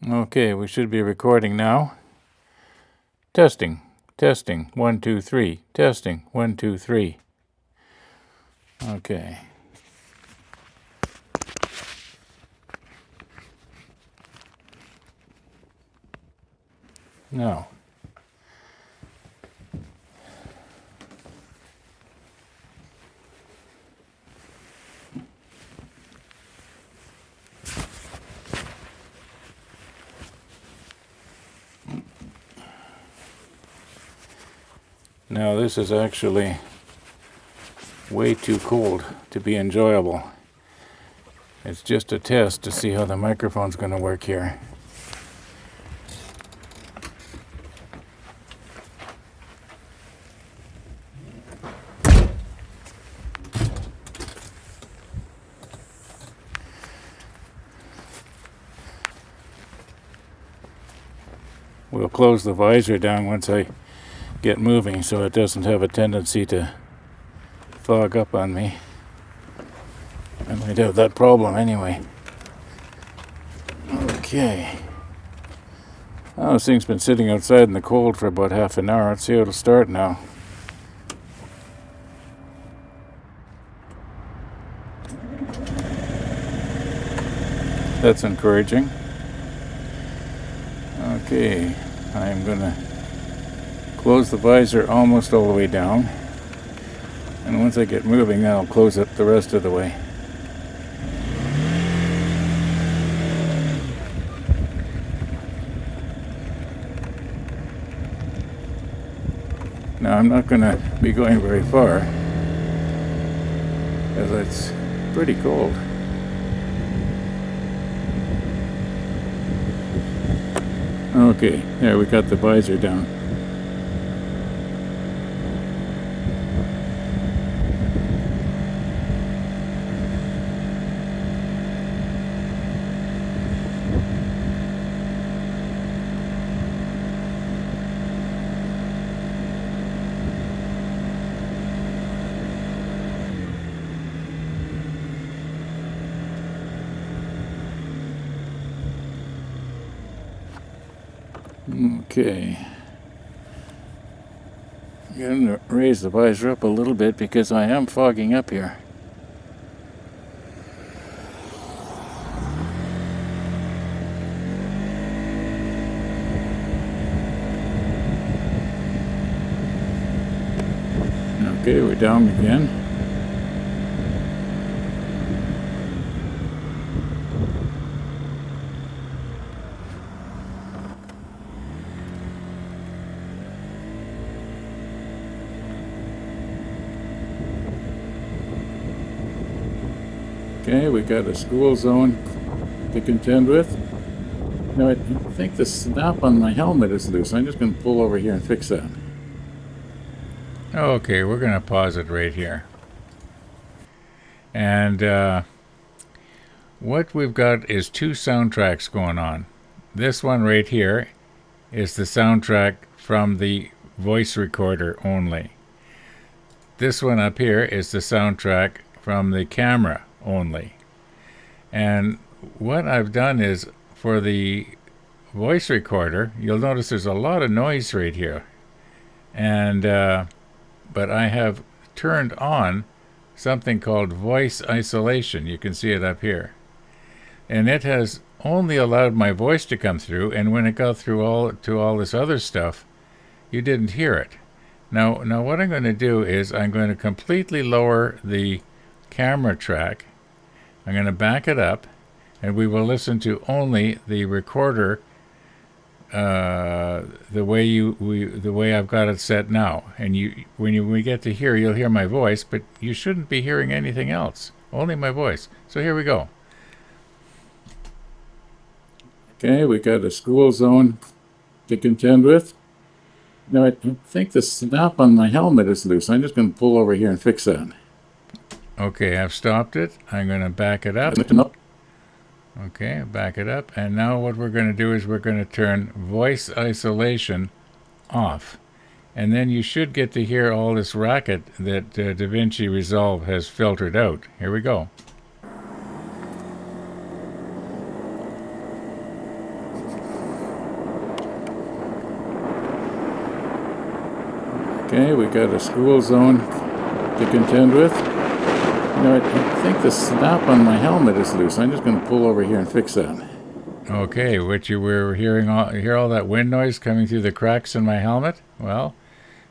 Okay, we should be recording now. Testing, testing, 1, 2, 3. Testing, 1, 2, 3. Okay. Now. Now this is actually way too cold to be enjoyable. It's just a test to see how the microphone's going to work here. We'll close the visor down once I get moving so it doesn't have a tendency to fog up on me. I might have that problem anyway. Okay. Oh, this thing's been sitting outside in the cold for about half an hour. Let's see how it'll start now. That's encouraging. Okay, I'm gonna close the visor almost all the way down. And once I get moving, then I'll close it the rest of the way. Now I'm not gonna be going very far, as it's pretty cold. Okay, there we got the visor down. Okay. I'm going to raise the visor up a little bit because I am fogging up here. Okay, we're down again. Okay, we got a school zone to contend with. Now I think the snap on my helmet is loose. I'm just going to pull over here and fix that. Okay, we're going to pause it right here. And what we've got is two soundtracks going on. This one right here is the soundtrack from the voice recorder only. This one up here is the soundtrack from the camera only. And what I've done is, for the voice recorder, you'll notice there's a lot of noise right here. And but I have turned on something called voice isolation. You can see it up here. And it has only allowed my voice to come through, and when it got through all this other stuff, you didn't hear it. Now what I'm going to do is I'm going to completely lower the camera track. I'm going to back it up, and we will listen to only the recorder the way I've got it set now. And when we get to here, you'll hear my voice, but you shouldn't be hearing anything else, only my voice. So here we go. Okay, we got a school zone to contend with. Now I think the snap on my helmet is loose. I'm just going to pull over here and fix that. Okay, I've stopped it. I'm going to back it up. Okay, back it up. And now what we're going to do is we're going to turn voice isolation off. And then you should get to hear all this racket that DaVinci Resolve has filtered out. Here we go. Okay, we got a school zone to contend with. You know, I think the snap on my helmet is loose. I'm just going to pull over here and fix that. Okay, what you were hearing hear all that wind noise coming through the cracks in my helmet? Well,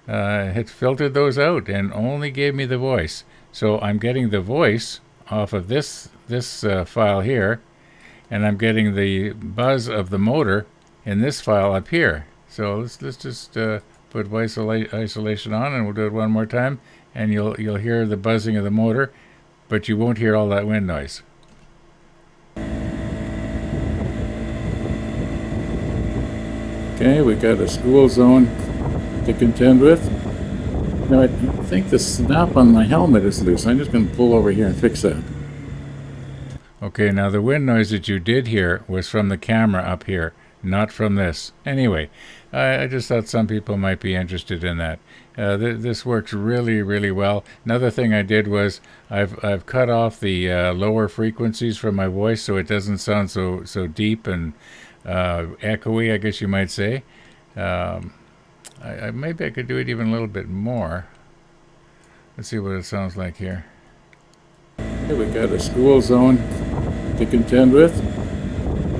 it filtered those out and only gave me the voice. So I'm getting the voice off of this file here, and I'm getting the buzz of the motor in this file up here. So let's just put voice isolation on, and we'll do it one more time, and you'll hear the buzzing of the motor, but you won't hear all that wind noise. Okay, we got a school zone to contend with. Now, I think the snap on my helmet is loose. I'm just going to pull over here and fix that. Okay, now the wind noise that you did hear was from the camera up here, not from this. Anyway, I just thought some people might be interested in that. This works really, really well. Another thing I did was I've cut off the lower frequencies from my voice so it doesn't sound so deep and echoey, I guess you might say. Maybe I could do it even a little bit more. Let's see what it sounds like here. Here we got a school zone to contend with.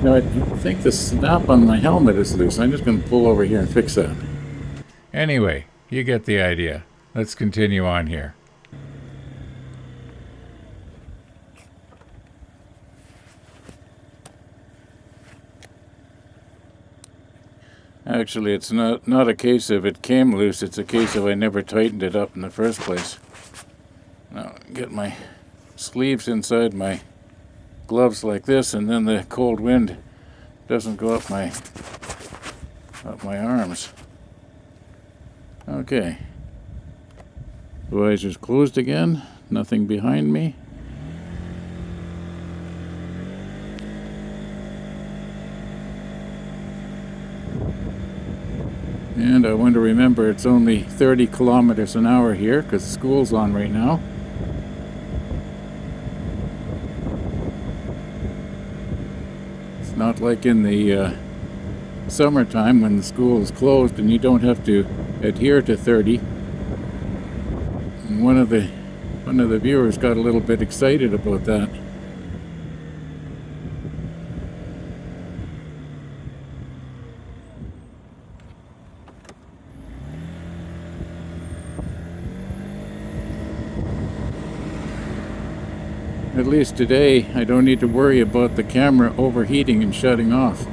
Now, I think the snap on my helmet is loose. I'm just going to pull over here and fix that. Anyway, you get the idea. Let's continue on here. Actually, it's not a case of it came loose. It's a case of I never tightened it up in the first place. Now, get my sleeves inside my gloves like this, and then the cold wind doesn't go up my arms. Okay. Visors closed again. Nothing behind me. And I want to remember it's only 30 kilometers an hour here because school's on right now. It's not like in the summertime when the school is closed and you don't have to adhere to 30. And one of the viewers got a little bit excited about that. At least today, I don't need to worry about the camera overheating and shutting off.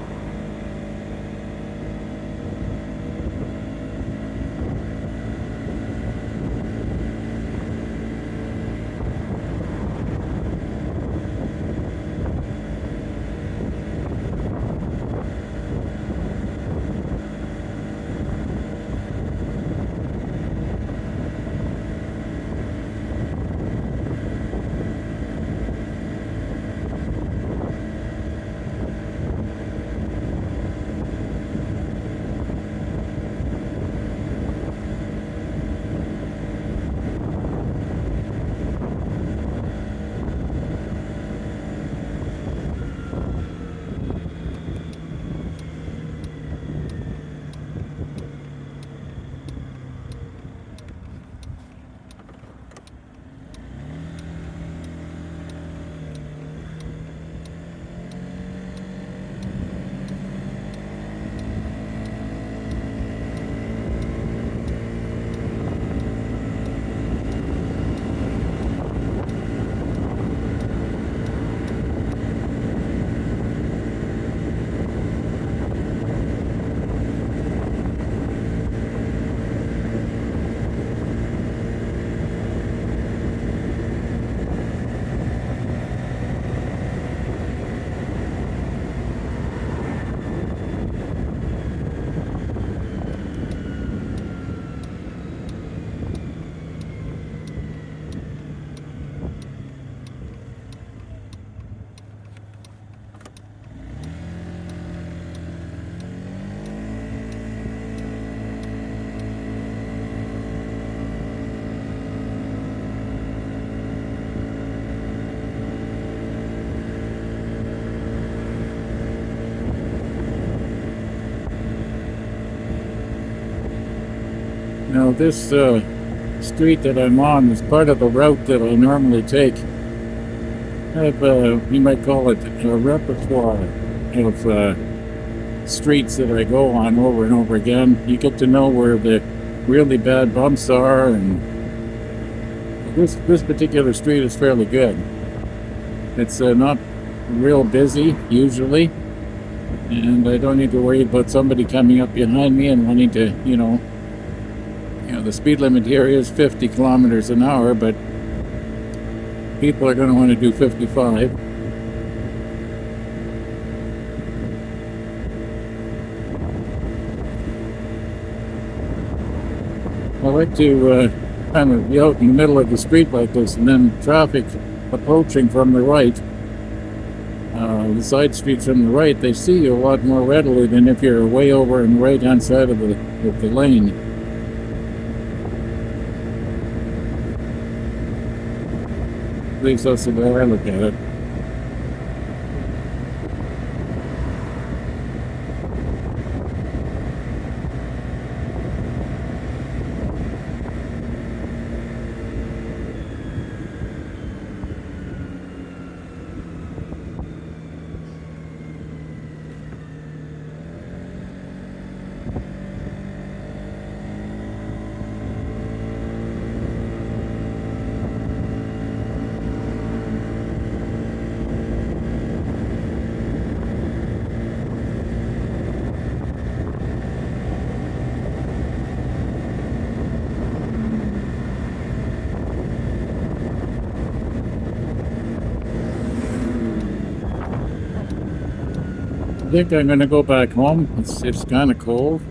Now this street that I'm on is part of the route that I normally take. I have, you might call it a repertoire of streets that I go on over and over again. You get to know where the really bad bumps are, and this particular street is fairly good. It's not real busy usually, and I don't need to worry about somebody coming up behind me and wanting to, the speed limit here is 50 kilometers an hour, but people are going to want to do 55. I like to kind of be out in the middle of the street like this, and then traffic approaching from the right, the side streets from the right, they see you a lot more readily than if you're way over on the right-hand side of the lane. At least that's the way I look at it. I think I'm going to go back home. It's kind of cold.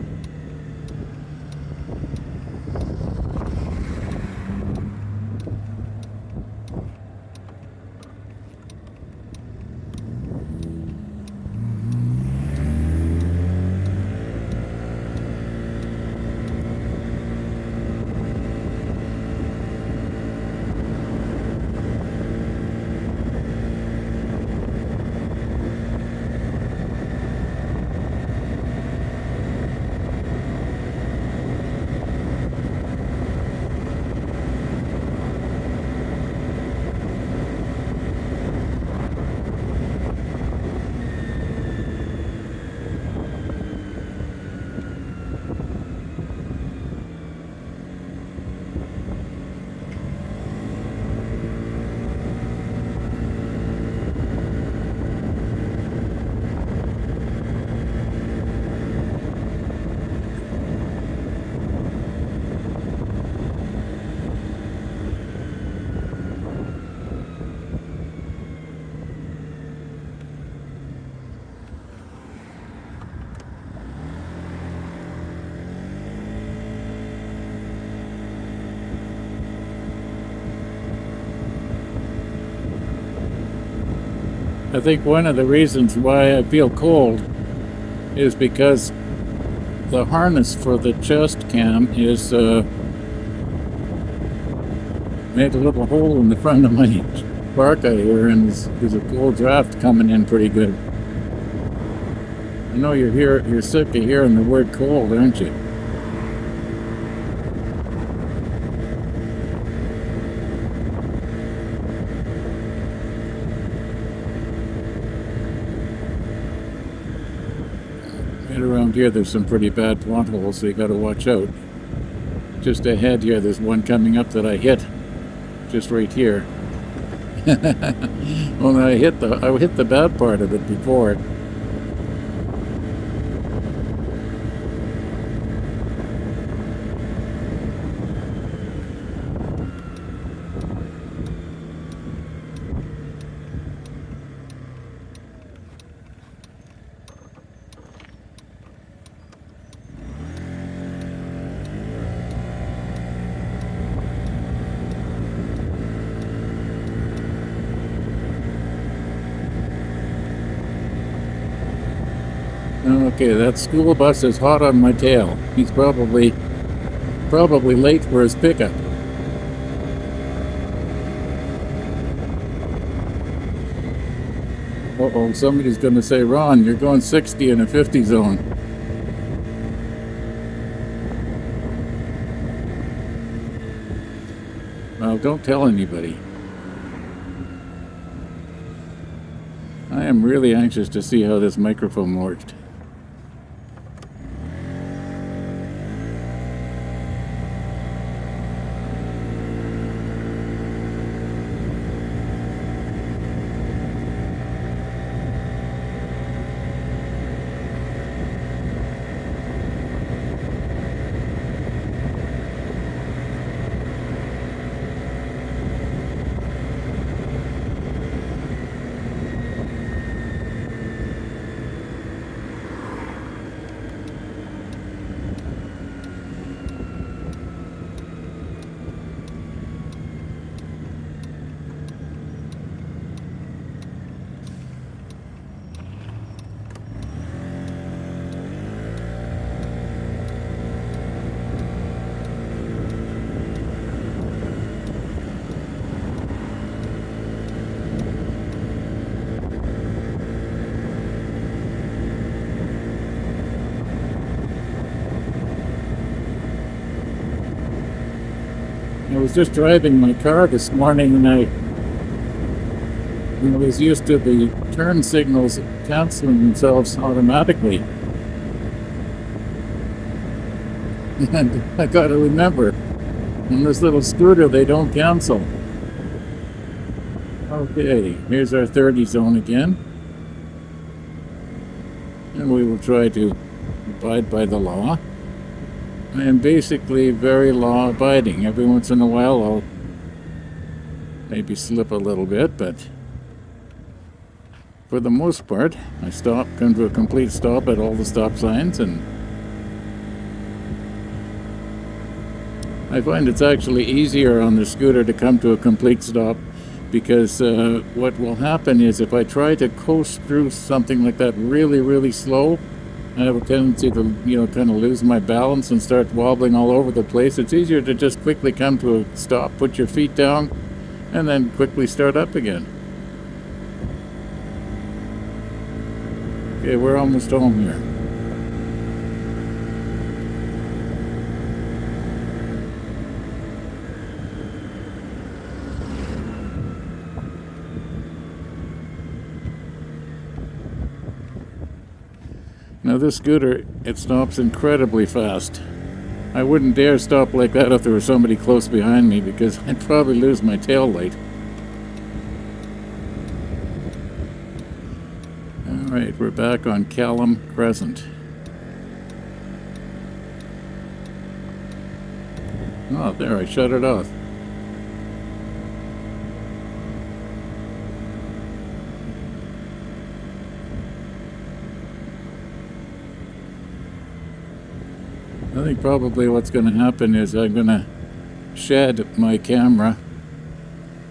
I think one of the reasons why I feel cold is because the harness for the chest cam is made a little hole in the front of my parka here, and there's a cold draft coming in pretty good. I know you're sick of hearing the word cold, aren't you? Right around here there's some pretty bad potholes, so you gotta watch out. Just ahead here there's one coming up that I hit. Just right here. Well, I hit the bad part of it before. Okay, that school bus is hot on my tail. He's probably late for his pickup. Uh-oh, somebody's going to say, Ron, you're going 60 in a 50 zone. don't tell anybody. I am really anxious to see how this microphone worked. I was just driving my car this morning and I was used to the turn signals canceling themselves automatically. And I got to remember, on this little scooter, they don't cancel. Okay, here's our 30 zone again. And we will try to abide by the law. I am basically very law-abiding. Every once in a while I'll maybe slip a little bit, but for the most part, I come to a complete stop at all the stop signs, and I find it's actually easier on the scooter to come to a complete stop because what will happen is if I try to coast through something like that really, really slow, I have a tendency to, kind of lose my balance and start wobbling all over the place. It's easier to just quickly come to a stop, put your feet down, and then quickly start up again. Okay, we're almost home here. Now this scooter, it stops incredibly fast. I wouldn't dare stop like that if there was somebody close behind me because I'd probably lose my tail light. Alright, we're back on Callum Crescent. Oh, there, I shut it off. I think probably what's going to happen is I'm going to shed my camera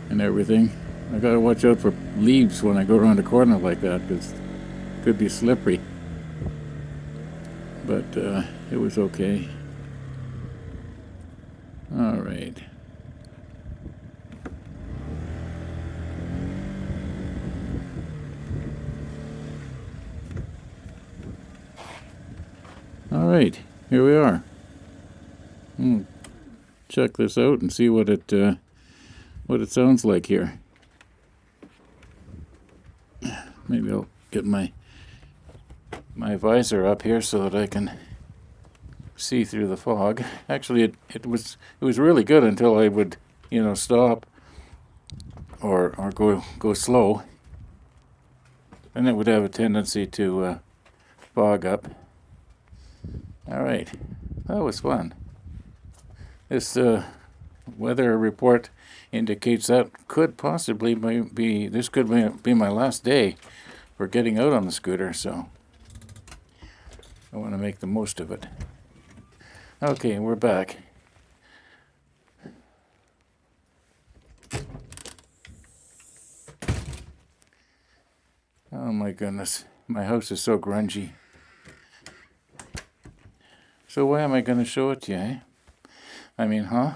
and everything. I got to watch out for leaves when I go around a corner like that because it could be slippery. But it was okay. All right. All right, here we are. Check this out and see what it sounds like here. Maybe I'll get my visor up here so that I can see through the fog. Actually, it was really good until I would stop or go slow, and it would have a tendency to fog up. All right, that was fun. This weather report indicates that could possibly be my last day for getting out on the scooter, so I want to make the most of it. Okay, we're back. Oh my goodness, my house is so grungy. So why am I going to show it to you, eh? I mean, huh?